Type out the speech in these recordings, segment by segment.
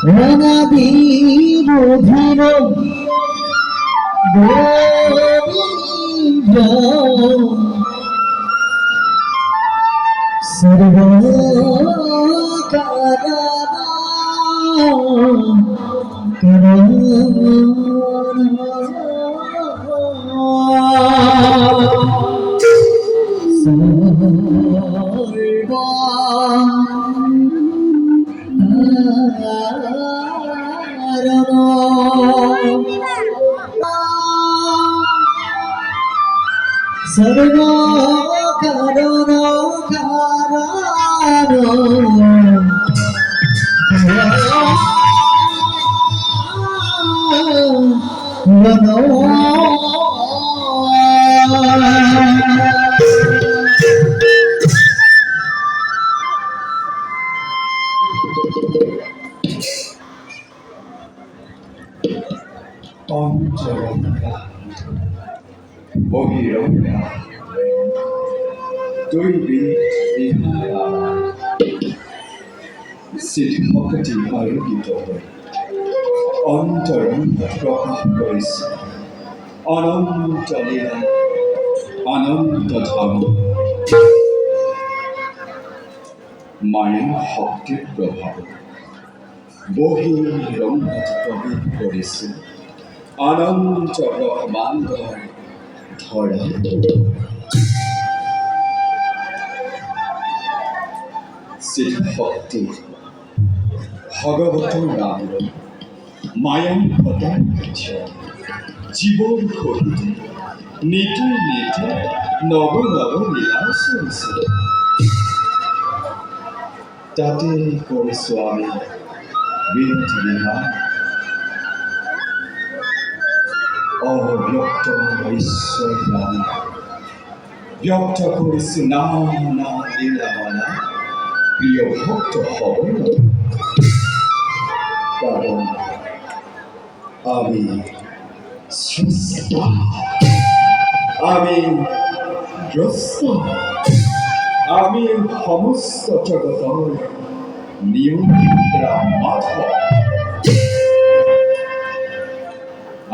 অনাদি বুধির গোবিন্দ सर्व करण বহিরঙ্গা দৈবী সিদ্ধভক্তি আলোকিত অন্তরঙ্গ প্রকাশ কৰিছে অনন্ত লীলা অনন্ত ধাম মায়ের শক্তির প্রভাব বহিরঙ্গত প্রবেশ কৰিছে অনন্ত ব্রহ্মাণ্ডৰ ধৰা সিদ্ধভক্তি ভগবতৰ নাম মায়াং পদং জীৱন সহিতে নীতি নীতি নৱ নৱ লীলা চলিছে তাতে কৰিছো আমি বিনতি বিধান অব্যক্ত ঈশ্বর নাম ব্যক্ত কৰিছো নানা লীলামালা প্রিয় ভক্ত হবে কারণ আমি স্রষ্টা আমি দ্রষ্টা আমি সমস্ত জগতৰ নিয়ন্ত্রা মাধব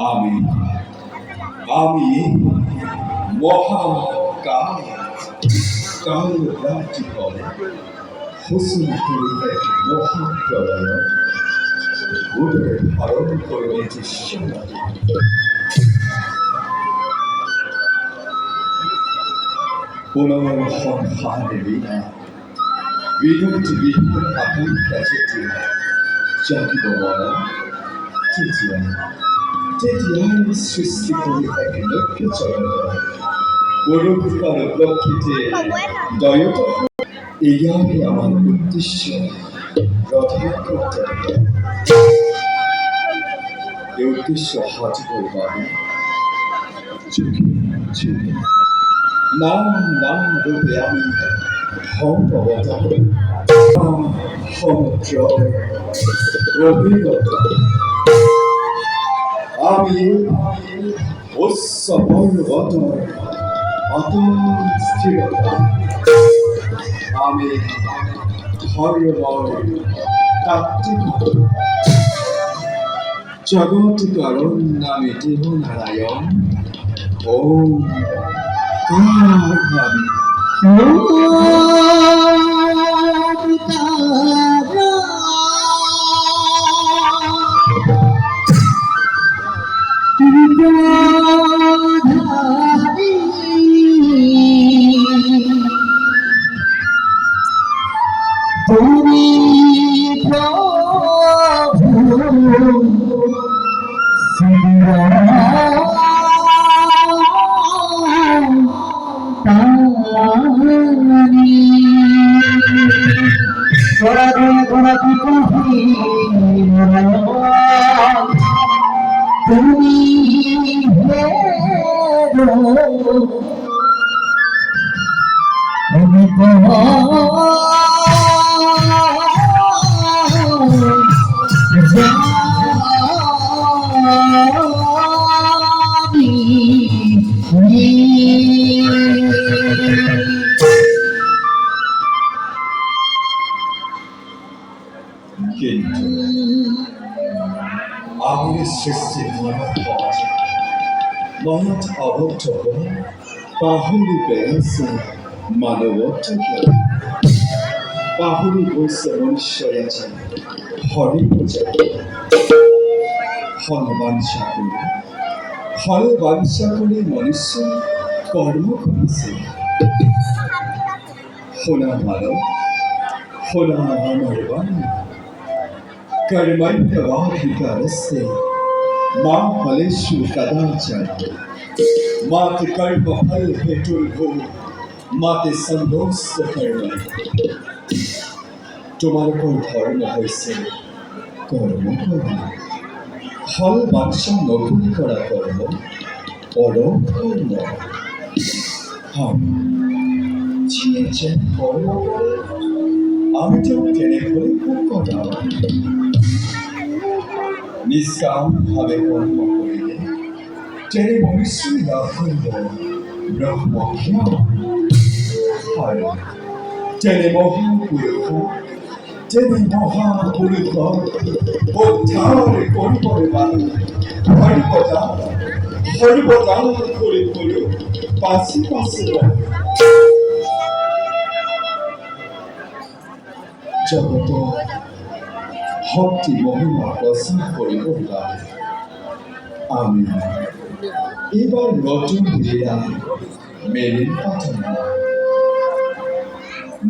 আমি আমি মহাকাল কাল রাত্রি করে হুসুন করে এক মহাপ্রলয় উদয় ধারণ করে নিয়েছে পুনর্সংহার বিনা বিরতি বিহীন আকাঙ্ক্ষা যেটি জাগিব বলা তেতিয়াই সৃষ্টি কৰি এক লক্ষ্য জগতৰ পৰোপকাৰ উপলক্ষিতে দয়ত এয়াই আমার উদ্দেশ্য রথা করতে এই উদ্দেশ্য হাজির বাবে যুগে যুগে নাম নাম রূপে আমি সম্ভবতঃ সমুদ্র অভিজ্ঞতা আমি উচ্চ পর্বত অতল স্থিরতা আমি ধর্মময় তাত্ত্বিক জগৎ কারণ নামে দেহ নারায়ণ ওম কারণামি তুমি প্রভু তুমি কিন্তু আমাদের সৃষ্টি মানব সমাজে মহৎ আবদ্ধ পাহৰি পেলাইছে মানৱত্বকে পাহৰি গৈছে মনুষ্যই আজি হৰি পূজা ফল বাঞ্ছা কৰি মনুষ্যই কৰ্ম কৰিছে শুনা মানৱ শুনা আমাৰ বাণী कर्मण्यवाधिकारस्य मा फलेषु कदाचन माते कर्मफल हेतुर्भो माते सन्तोष कर्म তোমালোকৰ ধৰ্ম হৈছে কৰ্ম কৰা ফল বাঞ্ছা নকৰি কৰা কৰ্ম পৰম ধৰ্ম যিয়ে যেন কৰ্ম কৰে আমি তেওঁক তেনেকৈ সুখদাম নিষ্কামভাৱে কৰ্ম কৰিলে তেনে মনুষ্যই লাভ কৰিব ব্ৰহ্মজ্ঞান আৰু তেনে মহাপুৰুষ উদ্ধাৰ কৰিবলৈ পালোঁ সৰ্বদান কৰি পাছি জগত শক্তি মহিমা প্ৰচাৰ কৰিব লাগে আমি এইবাৰ নতুন লীলা মেলিন প্ৰাৰ্থনা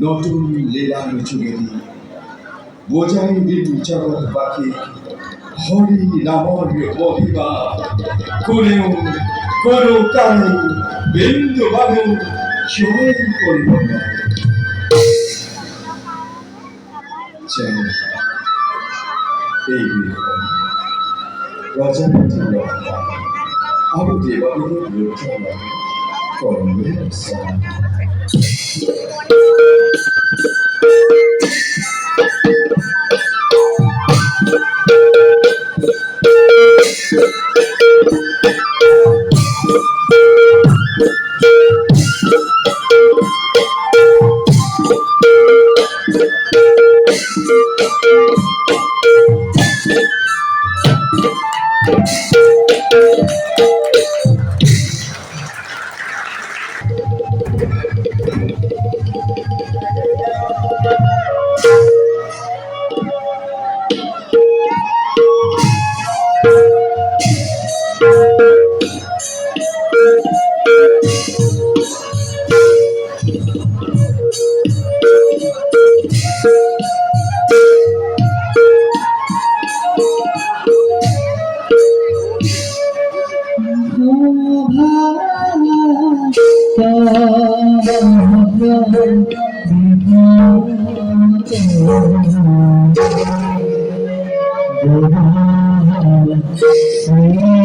নতুন লীলাৰ যোগেদি বুজাই দিম জগতবাসী হৰি নামৰ মহিমা কোনেও কোনো কাৰো বিন্দু বাণু ক্ষয় কৰিব নোৱাৰে যেনে এই বিষয়ে প্ৰজাপতি ব্ৰহ্মা আৰু দেৱাদেৱী ৰুদ্ৰ কৰ্মে ৰচনা Thank you.